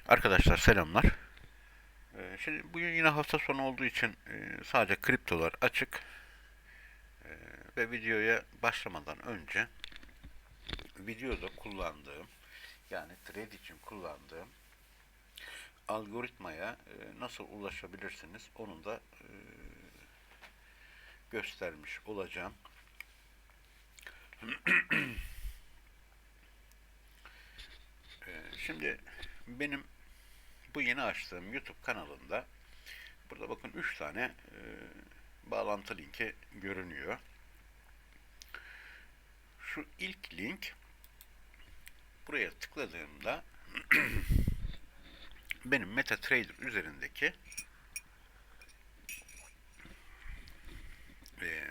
Arkadaşlar selamlar. Şimdi bugün yine hafta sonu olduğu için sadece kriptolar açık ve videoya başlamadan önce videoda kullandığım yani trade için kullandığım algoritmaya nasıl ulaşabilirsiniz onun da göstermiş olacağım. Şimdi benim bu yeni açtığım YouTube kanalında burada bakın 3 tane bağlantı linki görünüyor. Şu ilk link buraya tıkladığımda benim MetaTrader üzerindeki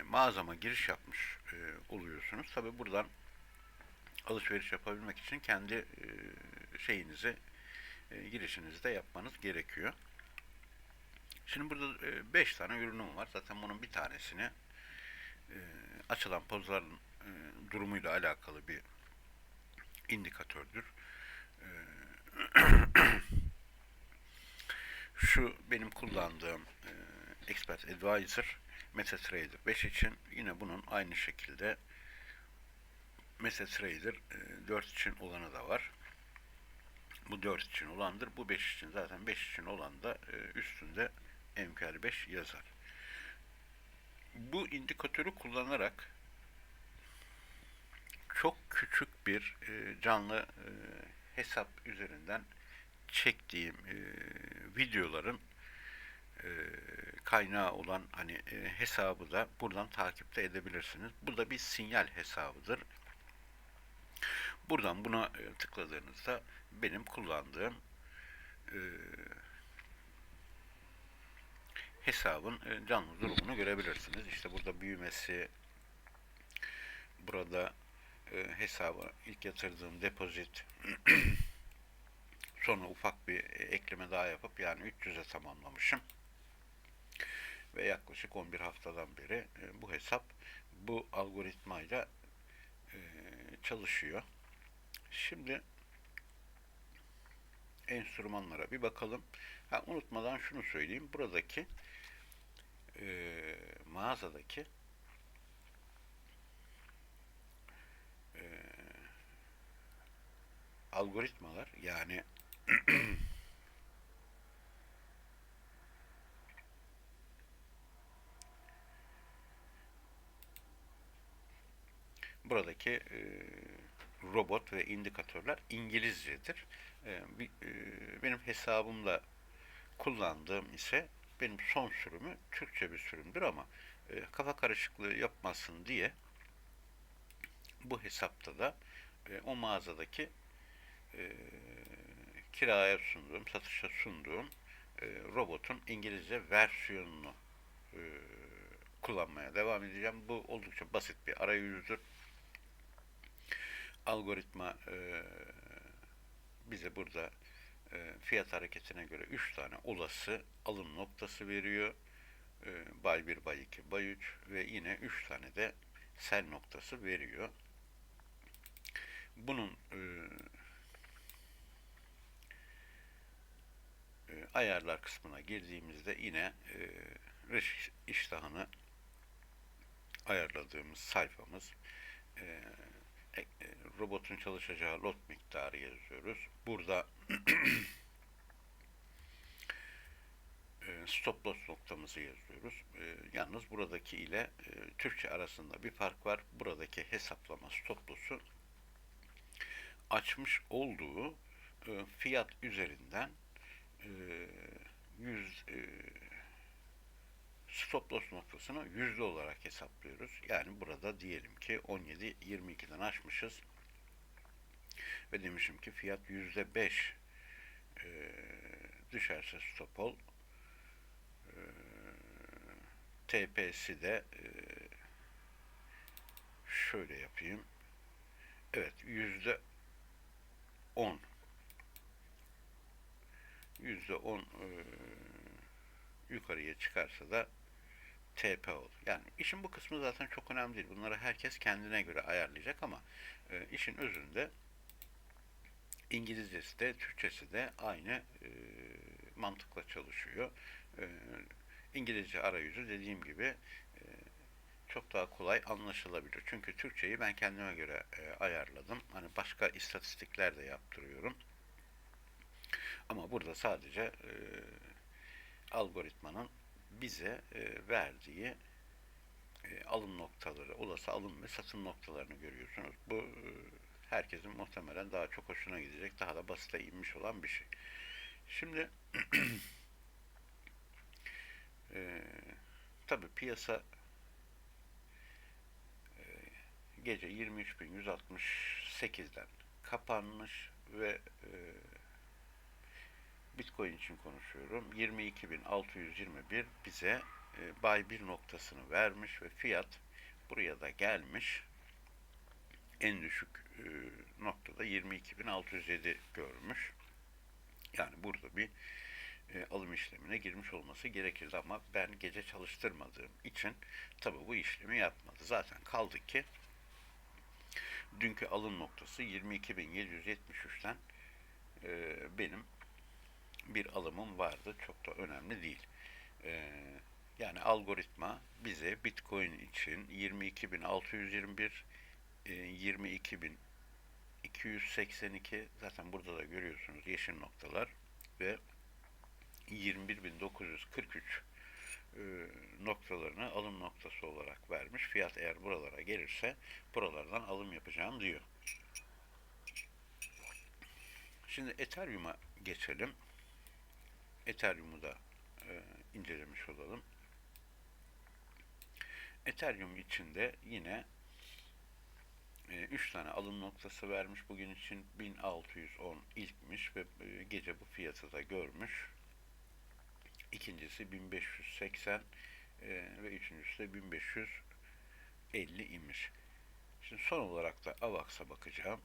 mağazama giriş yapmış oluyorsunuz. Tabi buradan alışveriş yapabilmek için kendi şeyinizi girişinizi de yapmanız gerekiyor. Şimdi burada 5 tane ürünüm var. Zaten bunun bir tanesini açılan pozların durumuyla alakalı bir indikatördür. E, Şu benim kullandığım Expert Advisor MetaTrader 5 için yine bunun aynı şekilde MetaTrader 4 için olanı da var. Bu 4 için olandır. Bu 5 için zaten 5 için olan da üstünde MQL5 yazar. Bu indikatörü kullanarak çok küçük bir canlı hesap üzerinden çektiğim videoların kaynağı olan hani hesabı da buradan takipte edebilirsiniz. Bu da bir sinyal hesabıdır. Buradan buna tıkladığınızda benim kullandığım e, hesabın canlı durumunu görebilirsiniz. İşte burada büyümesi, burada hesaba ilk yatırdığım depozit, sonra ufak bir ekleme daha yapıp yani 300'e tamamlamışım. Ve yaklaşık 11 haftadan beri bu hesap bu algoritmayla çalışıyor. Şimdi enstrümanlara bir bakalım. Unutmadan şunu söyleyeyim. Buradaki mağazadaki algoritmalar yani buradaki robot ve indikatörler İngilizcedir. Benim hesabımla kullandığım ise benim son sürümü Türkçe bir sürümdür ama kafa karışıklığı yapmasın diye bu hesapta da o mağazadaki e, kiraya sunduğum, satışa sunduğum robotun İngilizce versiyonunu e, kullanmaya devam edeceğim. Bu oldukça basit bir arayüzdür. Algoritma bize burada fiyat hareketine göre 3 tane olası alım noktası veriyor. Bay 1, Bay 2, Bay 3 ve yine 3 tane de sell noktası veriyor. Bunun ayarlar kısmına girdiğimizde yine risk iştahını ayarladığımız sayfamız. E, Robotun çalışacağı lot miktarı yazıyoruz. Burada stop loss noktamızı yazıyoruz. Yalnız buradaki ile Türkçe arasında bir fark var. Buradaki hesaplama stop loss'u açmış olduğu fiyat üzerinden 100 stop loss noktasını yüzde olarak hesaplıyoruz. Yani burada diyelim ki 17.22'den açmışız ve demişim ki fiyat %5 düşerse stop ol. TP'si de şöyle yapayım. Evet, %10 %10 yukarıya çıkarsa da TP olur. Yani işin bu kısmı zaten çok önemli değil. Bunları herkes kendine göre ayarlayacak ama işin özünde İngilizcesi de Türkçesi de aynı mantıkla çalışıyor. E, İngilizce arayüzü dediğim gibi çok daha kolay anlaşılabilir. Çünkü Türkçeyi ben kendime göre ayarladım. Hani başka istatistikler de yaptırıyorum. Ama burada sadece algoritmanın bize verdiği alım noktaları, olası alım ve satım noktalarını görüyorsunuz. Bu herkesin muhtemelen daha çok hoşuna gidecek, daha da basite inmiş olan bir şey. Şimdi e, tabii piyasa gece 23.168'den kapanmış ve Bitcoin için konuşuyorum. 22.621 bize buy 1 noktasını vermiş ve fiyat buraya da gelmiş. En düşük noktada 22.607 görmüş. Yani burada bir alım işlemine girmiş olması gerekirdi ama ben gece çalıştırmadığım için tabi bu işlemi yapmadı. Zaten kaldı ki dünkü alım noktası 22.773'ten benim bir alımım vardı. Çok da önemli değil. E, Yani algoritma bize Bitcoin için 22.621, 22.282 zaten burada da görüyorsunuz yeşil noktalar ve 21.943 noktalarını alım noktası olarak vermiş. Fiyat eğer buralara gelirse buralardan alım yapacağım diyor. Şimdi Ethereum'a geçelim. Ethereum'u da incelemiş olalım. Ethereum içinde yine 3 tane alım noktası vermiş. Bugün için 1610 ilkmiş ve gece bu fiyatı da görmüş. İkincisi 1580 ve üçüncüsü de 1550 imiş. Şimdi son olarak da AVAX'a bakacağım.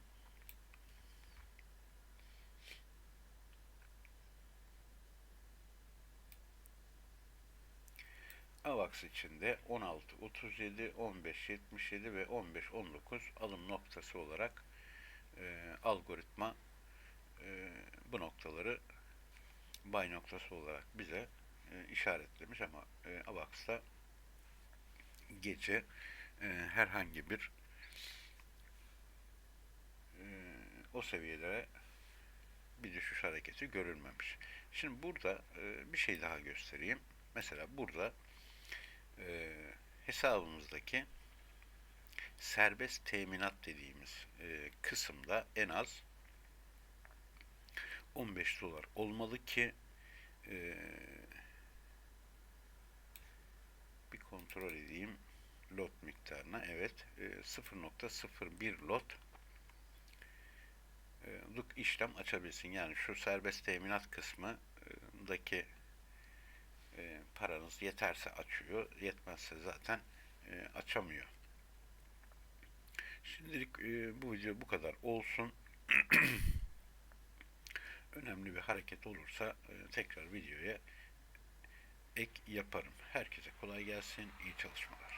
AVAX içinde 16.37, 15.77 ve 15.19 alım noktası olarak algoritma bu noktaları buy noktası olarak bize işaretlemiş ama AVAX'ta gece herhangi bir o seviyelere bir düşüş hareketi görülmemiş. Şimdi burada bir şey daha göstereyim. Mesela burada hesabımızdaki serbest teminat dediğimiz kısımda en az 15 dolar olmalı ki bir kontrol edeyim lot miktarına. Evet, 0.01 lot işlem açabilsin. Yani şu serbest teminat kısmındaki paranız yeterse açıyor, yetmezse zaten açamıyor. Şimdilik bu video bu kadar olsun. Önemli bir hareket olursa tekrar videoya ek yaparım. Herkese kolay gelsin, iyi çalışmalar.